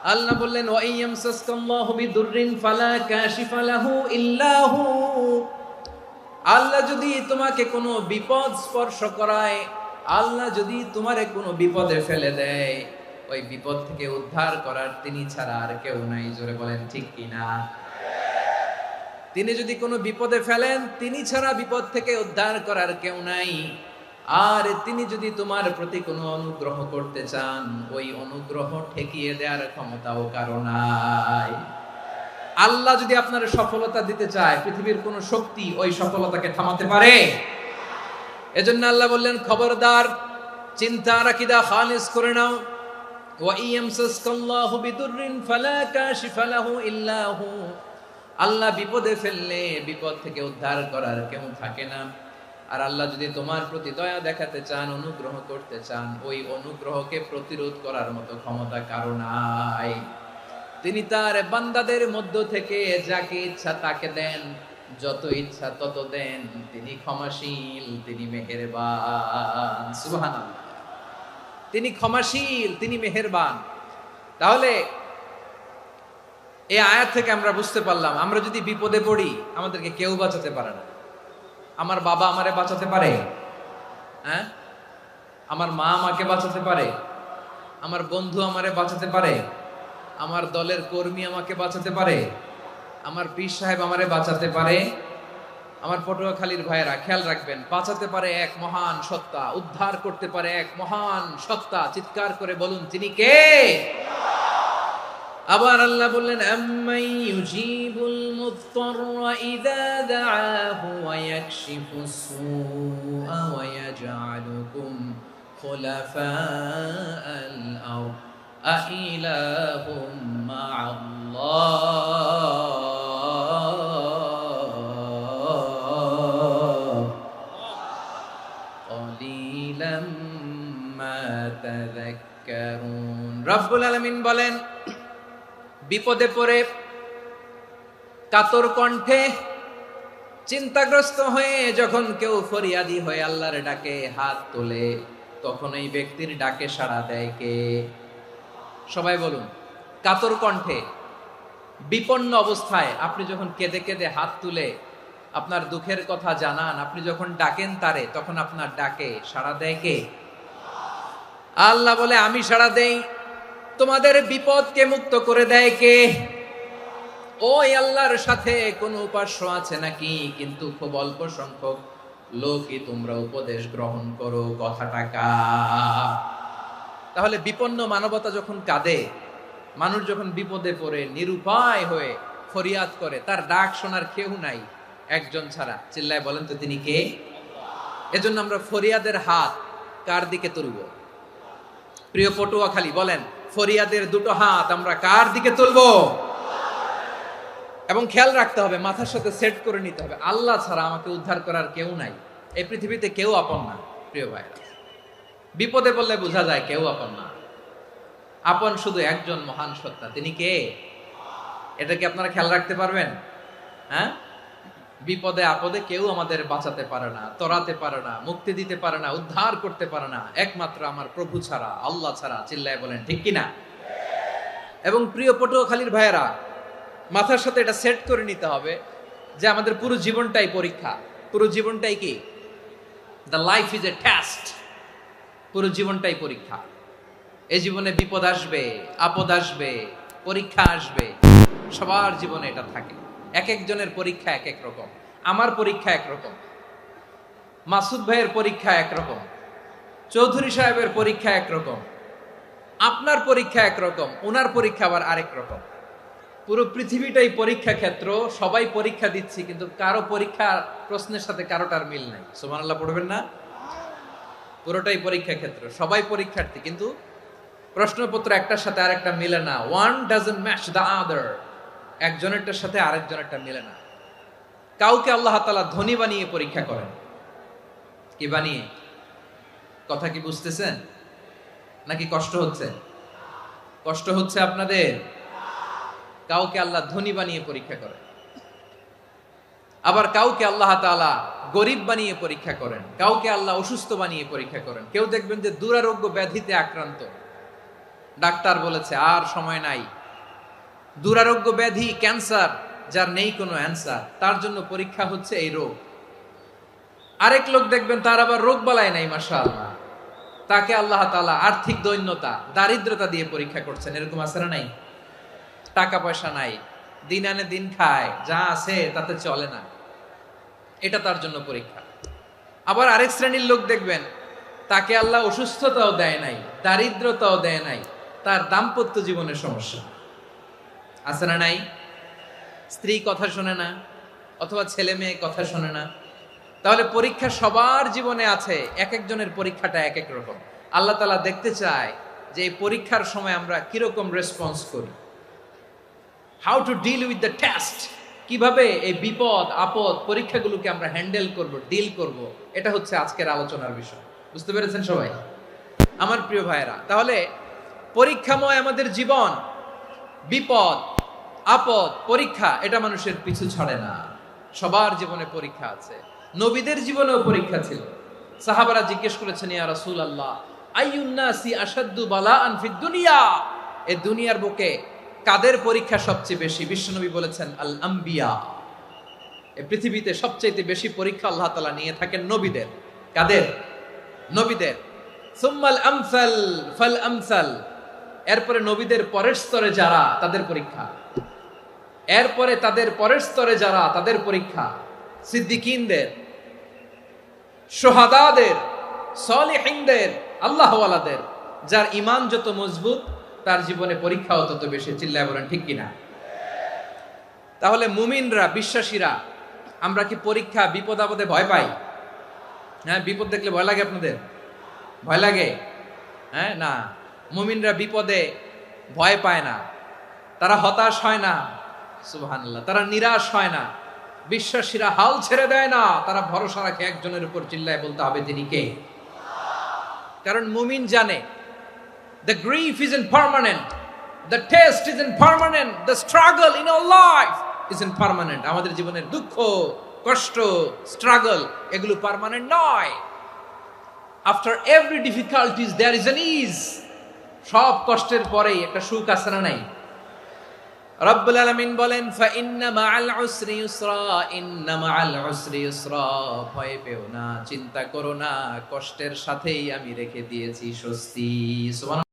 আল্লাহ বললেন ওয়া ইয়ামসাসকাল্লাহু বিদুররিন ফালা কাশিফা লাহু ইল্লা হু। আল্লাহ যদি তোমাকে কোনো বিপদ স্পর্শ করায়, আল্লাহ যদি তোমারে কোনো বিপদে ফেলে দেয়, ওই বিপদ থেকে উদ্ধার করার তিনি ছাড়া আর কেউ নাই। জোরে বলেন ঠিক কিনা? তিনি যদি কোনো বিপদে ফেলেন, তিনি ছাড়া বিপদ থেকে উদ্ধার করার কেউ নাই। আর তিনি যদি তোমার প্রতি কোনো অনুগ্রহ করতে চান, ওই অনুগ্রহ ঠেকিয়ে দেওয়ার ক্ষমতাও কারো নাই। আল্লাহ যদি আপনার সফলতা দিতে চায়, পৃথিবীর কোন শক্তি ওই সফলতাকে থামাতে পারে? এজন্য আল্লাহ বললেন, খবরদার, চিন্তা রাখিদা খালিস করে নাও। ওয়া ইয়ামসাসকাল্লাহু বিদুররিন ফালা কাশিফা লাহু ইল্লা হু। আল্লাহ বিপদে ফেললে বিপদ থেকে উদ্ধার করার কেউ থাকে না। আর আল্লাহ যদি তোমার প্রতি দয়া দেখাতে চান, অনুগ্রহ করতে চান, ওই অনুগ্রহকে প্রতিরোধ করার মতো ক্ষমতা কারো নাই। তিনি তার বান্দাদের মধ্য থেকে যাকে ইচ্ছা তাকে দেন, যত ইচ্ছা তত দেন। তিনি ক্ষমাশীল, তিনি মেহেরবান। সুবহানাল্লাহ। তিনি ক্ষমাশীল, তিনি মেহেরবান। তাহলে এই আয়াত থেকে আমরা বুঝতে পারলাম, আমরা যদি বিপদে পড়ি আমাদেরকে কেউ বাঁচাতে পারে না। আমার বাবা আমারে বাঁচাতে পারে? হ্যাঁ? আমার মা আমাকে বাঁচাতে পারে? আমার বন্ধু আমারে বাঁচাতে পারে? আমার দলের কর্মী আমাকে বাঁচাতে পারে? আমার পীর সাহেব আমারে বাঁচাতে পারে? আমার পটুয়াখালীর ভাইয়েরা খেয়াল রাখবেন, বাঁচাতে পারে এক মহান সত্তা, উদ্ধার করতে পারে এক মহান সত্তা। চিৎকার করে বলুন, তিনি কে? আবার আল্লাহ বললেন, আম্মাই ইউজিবুল মুত্তাররা ইযা দাআহু ওয়া ইয়াকশিফুস সুআ ওয়া ইয়াজআলুকুম খুলাফাআল আরদ আইলাহুম মা'আল্লাহ ক্বালিলাম মা তাযাক্কারুন। রব্বুল আলামিন বলেন, বিপদে পড়ে কাতর কণ্ঠে চিন্তাগ্রস্ত হয়ে যখন কেউ ফরিয়াদি হয়ে আল্লাহর ডাকে হাত তোলে, তখন এই ব্যক্তির ডাকে সাড়া দেয় কে? সবাই বলুন। কাতর কণ্ঠে বিপন্ন অবস্থায় আপনি যখন কেঁদে কেঁদে হাত তুলে আপনার দুঃখের কথা জানান, আপনি যখন ডাকেন তারে, তখন আপনার ডাকে সাড়া দেয় কে? আল্লাহ বলে, আমি সাড়া দেই। তোমাদের বিপদকে মুক্ত করে দেয় কে? ওই আল্লাহর সাথে কোন উপাস্য আছে নাকি? কিন্তু খুব অল্প সংখ্যক লোকই তোমরা উপদেশ গ্রহণ করো। কথাটা কার? তাহলে বিপন্ন মানবতা যখন কাঁদে, মানুষ যখন বিপদে পড়ে নিরুপায় হয়ে ফরিয়াদ করে, তার ডাক শোনার কেউ নাই একজন ছাড়া। চিল্লায় বলেন তো, তিনি কে? এজন্য আমরা ফরিয়াদের হাত কার দিকে তুলব? প্রিয় পটুয়াখালী, বলেন, ফরিয়াদের দুটো হাত আমরা কার দিকে তুলবো? এবং খেয়াল রাখতে হবে, মাথার সাথে সেট করে নিতে হবে, আল্লাহ ছাড়া আমাকে উদ্ধার করার কেউ নাই। এই পৃথিবীতে কেউ আপন না। প্রিয় ভাইরা, বিপদে পড়লে বোঝা যায় কেউ আপন না। আপন শুধু একজন মহান সত্তা। তিনি কে? এটা কি আপনারা খেয়াল রাখতে পারবেন? হ্যাঁ? বিপদে আপদে কেউ আমাদের বাঁচাতে পারে না, তরাতে পারে না, মুক্তি দিতে পারে না, উদ্ধার করতে পারে না, একমাত্র আমার প্রভু ছাড়া, আল্লাহ ছাড়া। চিল্লায় বলেন ঠিক কিনা? এবং প্রিয় পটুয়াখালীর ভাইয়েরা, মাথার সাথে এটা সেট করে নিতে হবে যে আমাদের পুরো জীবনটাই পরীক্ষা। পুরো জীবনটাই কি? The life is a test. পুরো জীবনটাই পরীক্ষা। এই জীবনে বিপদ আসবে, আপদ আসবে, পরীক্ষা আসবে, সবার জীবনে এটা থাকে। এক একজনের পরীক্ষা এক এক রকম। আমার পরীক্ষা একরকম, মাসুদ ভাইয়ের পরীক্ষা একরকম, চৌধুরী সাহেবের পরীক্ষা একরকম, আপনার পরীক্ষা একরকম, ওনার পরীক্ষা আবার আরেক রকম। পুরো পৃথিবীটাই পরীক্ষা ক্ষেত্র। সবাই পরীক্ষা দিচ্ছি, কিন্তু কারো পরীক্ষা প্রশ্নের সাথে কারোটার মিল নাই। সুবহানাল্লাহ পড়বেন না? পুরোটাই পরীক্ষা ক্ষেত্র, সবাই পরীক্ষার্থী, কিন্তু প্রশ্নপত্র একটার সাথে আরেকটা মিলে না। One doesn't match the other. একজনেরটার সাথে আরেকজনেরটা মিলে না। কাউকে আল্লাহ তাআলা ধনী বানিয়ে পরীক্ষা করেন। কি বানিয়ে? কথা কি বুঝতেছেন নাকি কষ্ট হচ্ছে? কষ্ট হচ্ছে আপনাদের? কাউকে আল্লাহ ধনী বানিয়ে পরীক্ষা করেন, আবার কাউকে আল্লাহ তাআলা গরিব বানিয়ে পরীক্ষা করেন, কাউকে আল্লাহ অসুস্থ বানিয়ে পরীক্ষা করেন। কেউ দেখবেন যে দুরারোগ্য ব্যাধিতে আক্রান্ত, ডাক্তার বলেছে আর সময় নাই, দুরারোগ্য ব্যাধি ক্যান্সার, যার নেই কোনো অ্যান্সার, তার জন্য পরীক্ষা হচ্ছে এই রোগ। আরেক লোক দেখবেন তার আবার রোগ বালাই নাই, মাশাআল্লাহ, তাকে আল্লাহ তাআলা আর্থিক দৈন্যতা, দারিদ্রতা দিয়ে পরীক্ষা করছেন। এরকম আছে না নাই? টাকা পয়সা নাই, দিন আনে দিন খায়, যা আছে তাতে চলে না, এটা তার জন্য পরীক্ষা। আবার আরেক শ্রেণীর লোক দেখবেন তাকে আল্লাহ অসুস্থতাও দেয় নাই, দারিদ্রতাও দেয় নাই, তার দাম্পত্য জীবনের সমস্যা আছে না নাই? স্ত্রী কথা শোনে না, অথবা ছেলে মেয়ে কথা শোনে না। তাহলে পরীক্ষা সবার জীবনে আছে, এক একজনের পরীক্ষাটা এক এক রকম। আল্লাহ তাআলা দেখতে চায় যে এই পরীক্ষার সময় আমরা কিরকম রেসপন্স করি, how to deal with the test, কিভাবে এই বিপদ আপদ পরীক্ষাগুলোকে আমরা হ্যান্ডেল করব, ডিল করব। এটা হচ্ছে আজকের আলোচনার বিষয়। বুঝতে পেরেছেন সবাই আমার প্রিয় ভাইয়েরা? তাহলে পরীক্ষাময় আমাদের জীবন, বিপদ আপদ পরীক্ষা, এটা মানুষের পিছু ছাড়ে না। সবার জীবনে পরীক্ষা আছে, নবীদের জীবনেও পরীক্ষা ছিল। সাহাবারা জিজ্ঞেস করেছেন, ইয়া রাসূলুল্লাহ, আইয়ুন নাসি আশাদ্দু বালাআন ফিদ দুনিয়া, এই দুনিয়ার বুকে কাদের পরীক্ষা সবচেয়ে বেশি? বিশ্বনবী বলেছেন, আল আম্বিয়া, এই পৃথিবীতে সবচেয়ে বেশি পরীক্ষা আল্লাহ তাআলা নিয়ে থাকেন নবীদের। কাদের? নবীদের। সুম্মাল আমসাল ফাল আমসাল, এরপরে নবীদের পরের স্তরে যারা, তাদের পরীক্ষা। এরপরে তাদের পরের স্তরে যারা, তাদের পরীক্ষা। সিদ্দিকিনদের, শুহাদাদের, সলিহিনদের, আল্লাহওয়ালাদের, যার ঈমান যত মজবুত তার জীবনে পরীক্ষাও তত বেশি। চিল্লায় বলেন ঠিক কিনা? তাহলে মুমিনরা, বিশ্বাসীরা, আমরা কি পরীক্ষা বিপদ আপদে ভয় পাই? হ্যাঁ, বিপদ দেখলে ভয় লাগে আপনাদের? ভয় লাগে? হ্যাঁ, না, মুমিনরা বিপদে ভয় পায় না, তারা হতাশ হয় না, সুবহানাল্লাহ, তারা নিরাশ হয় না। বিশ্বাসীরা হাল ছেড়ে দেয় না, তারা ভরসা রাখে একজনের উপর। চিল্লায় বলতে হবে তিনি কে? কারণ মুমিন জানে the grief isn't permanent, the test isn't permanent, the struggle in our life isn't permanent. আমাদের জীবনের দুঃখ, কষ্ট, স্ট্রাগল, এগুলো পার্মানেন্ট নয়। After every difficulties there is an ease. সব কষ্টের পরেই একটা সুখ আছে না নাই? রব্বুল আলামিন বলেন, ফা ইন্না মাআল উসরি ইউসরা, ইন্না মাআল উসরি ইউসরা, ভয় পেও না, চিন্তা করো না, কষ্টের সাথেই আমি রেখে দিয়েছি স্বস্তি। সুবহানাল্লাহ।